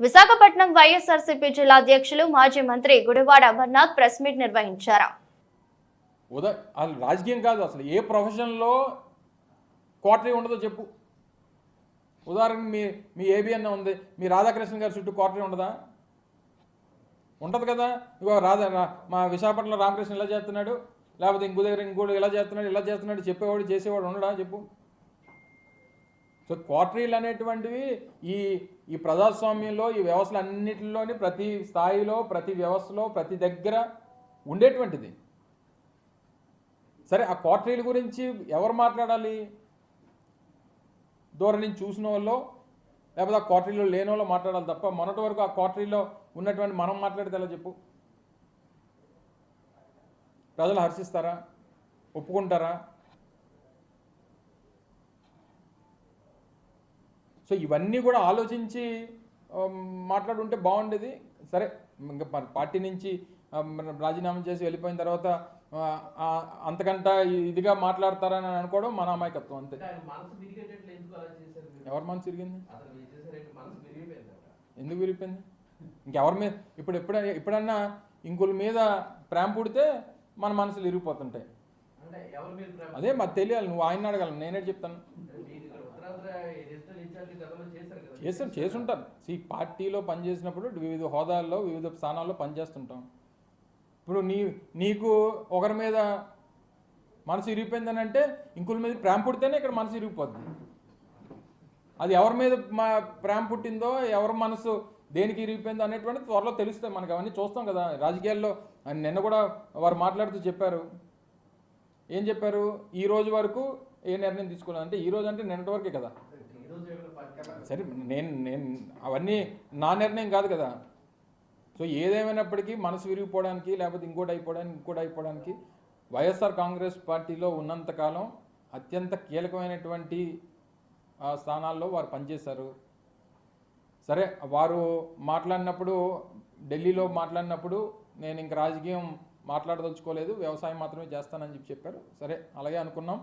విశాఖపట్నం వైఎస్ఆర్సీపీ జిల్లా అధ్యక్షులు మాజీ మంత్రి గుడివాడ అమర్నాథ్ ప్రెస్ మీట్ నిర్వహించారు. రాజకీయం కాదు, అసలు ఏ ప్రొఫెషన్లో క్వార్టరీ ఉండదో చెప్పు. ఉదాహరణకు మీ ఏబిఎన్ ఉంది, మీ రాధాకృష్ణ గారి చుట్టూ క్వార్టరీ ఉండదా? ఉంటుంది కదా. ఇగో మా విశాఖపట్నంలో రామకృష్ణ ఇలా చేస్తున్నాడు, లేకపోతే ఇంకో దగ్గర ఇంకోటి ఇలా చేస్తున్నాడు చెప్పేవాడు చేసేవాడు ఉండడా చెప్పు. సో క్వార్టరీలు అనేటువంటివి ఈ ప్రజాస్వామ్యంలో ఈ వ్యవస్థలు అన్నింటిలోని ప్రతి స్థాయిలో ప్రతి వ్యవస్థలో ప్రతి దగ్గర ఉండేటువంటిది. సరే, ఆ క్వార్టరీల గురించి ఎవరు మాట్లాడాలి? దూరం నుంచి చూసిన వాళ్ళు, లేకపోతే ఆ క్వార్టరీలో లేని వాళ్ళు మాట్లాడాలి తప్ప మొన్నటి వరకు ఆ క్వార్టరీలో ఉన్నటువంటి మనం మాట్లాడితే ఎలా చెప్పు? ప్రజలు హర్షిస్తారా? ఒప్పుకుంటారా? సో ఇవన్నీ కూడా ఆలోచించి మాట్లాడుంటే బాగుండేది. సరే, ఇంకా పార్టీ నుంచి రాజీనామా చేసి వెళ్ళిపోయిన తర్వాత అంతకంట ఇదిగా మాట్లాడతారని అనుకోవడం మన అమాయకత్వం అంతే. ఎవరి మనసు తిరిగింది? ఎందుకు విరిగిపోయింది? ఇంకెవరి మీద ఎప్పుడన్నా ఇంకొల మీద ప్రేమ పుడితే మన మనసులు విరిగిపోతుంటాయి. అదే మాకు తెలియాలి. నువ్వు ఆయన అడగాలి, నేనే చెప్తాను. చేసుంటారు. పార్టీలో పనిచేసినప్పుడు వివిధ హోదాల్లో వివిధ స్థానాల్లో పనిచేస్తుంటాం. ఇప్పుడు నీకు ఒకరి మీద మనసు ఇరిగిపోయిందని అంటే ఇంకొక మీద ప్రేమ పుడితేనే ఇక్కడ మనసు ఇరిగిపోద్ది. అది ఎవరి మీద ప్రేమ పుట్టిందో, ఎవరి మనసు దేనికి ఇరిగిపోయిందో అనేటువంటి త్వరలో తెలుస్తాయి మనకు. అవన్నీ చూస్తాం కదా రాజకీయాల్లో. నిన్న కూడా వారు మాట్లాడుతూ చెప్పారు. ఏం చెప్పారు? ఈ రోజు వరకు ఏ నిర్ణయం తీసుకోలేదు అంటే, ఈ రోజు అంటే నిన్నటి వరకే కదా. సరే, నేను అవన్నీ నా నిర్ణయం కాదు కదా. సో ఏదేమైనప్పటికీ మనసు విరిగిపోవడానికి, లేకపోతే ఇంకోటి అయిపోవడానికి వైఎస్ఆర్ కాంగ్రెస్ పార్టీలో ఉన్నంతకాలం అత్యంత కీలకమైనటువంటి స్థానాల్లో వారు పనిచేశారు. సరే, వారు మాట్లాడినప్పుడు, ఢిల్లీలో మాట్లాడినప్పుడు నేను ఇంక రాజకీయం మాట్లాడదలుచుకోలేదు, వ్యవసాయం మాత్రమే చేస్తానని చెప్పారు. సరే, అలాగే అనుకున్నాం.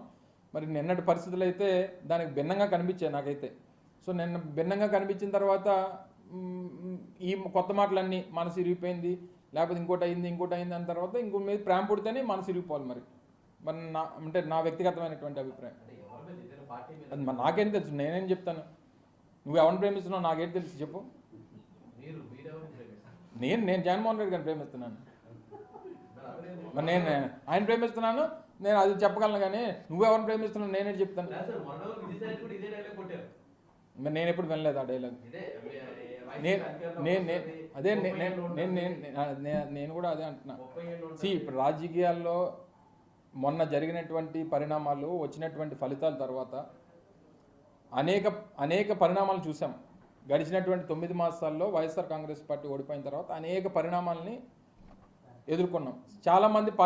మరి నిన్నటి పరిస్థితులు అయితే దానికి భిన్నంగా కనిపించాయి నాకైతే. సో నిన్న భిన్నంగా కనిపించిన తర్వాత ఈ కొత్త మాటలన్నీ మనసు ఇరిగిపోయింది, లేకపోతే ఇంకోటి అయింది అన్న తర్వాత ఇంకో మీద ప్రేమ పుడితేనే మనసు ఇరిగిపోవాలి. మరి అంటే నా వ్యక్తిగతమైనటువంటి అభిప్రాయం. అది మరి నాకేం తెలుసు? నేనేం చెప్తాను? నువ్వు ఎవరిని ప్రేమిస్తున్నావు నాకేం తెలుసు చెప్పు. నేను జగన్మోహన్ రెడ్డి గారిని ప్రేమిస్తున్నాను. మరి నేను ఆయన ప్రేమిస్తున్నాను, నేను అది చెప్పగలను. కానీ నువ్వెవరిని ప్రేమిస్తున్నావు నేనే చెప్తాను. మరి నేను ఎప్పుడు వినలేదు ఆ డైలాగ్. అదే నేను కూడా అదే అంటున్నా. ఇప్పుడు రాజకీయాల్లో మొన్న జరిగినటువంటి పరిణామాలు, వచ్చినటువంటి ఫలితాల తర్వాత అనేక పరిణామాలు చూసాం. గడిచినటువంటి 9 మాసాల్లో వైఎస్ఆర్ కాంగ్రెస్ పార్టీ ఓడిపోయిన తర్వాత అనేక పరిణామాలని ఎదుర్కొన్నాం. చాలామంది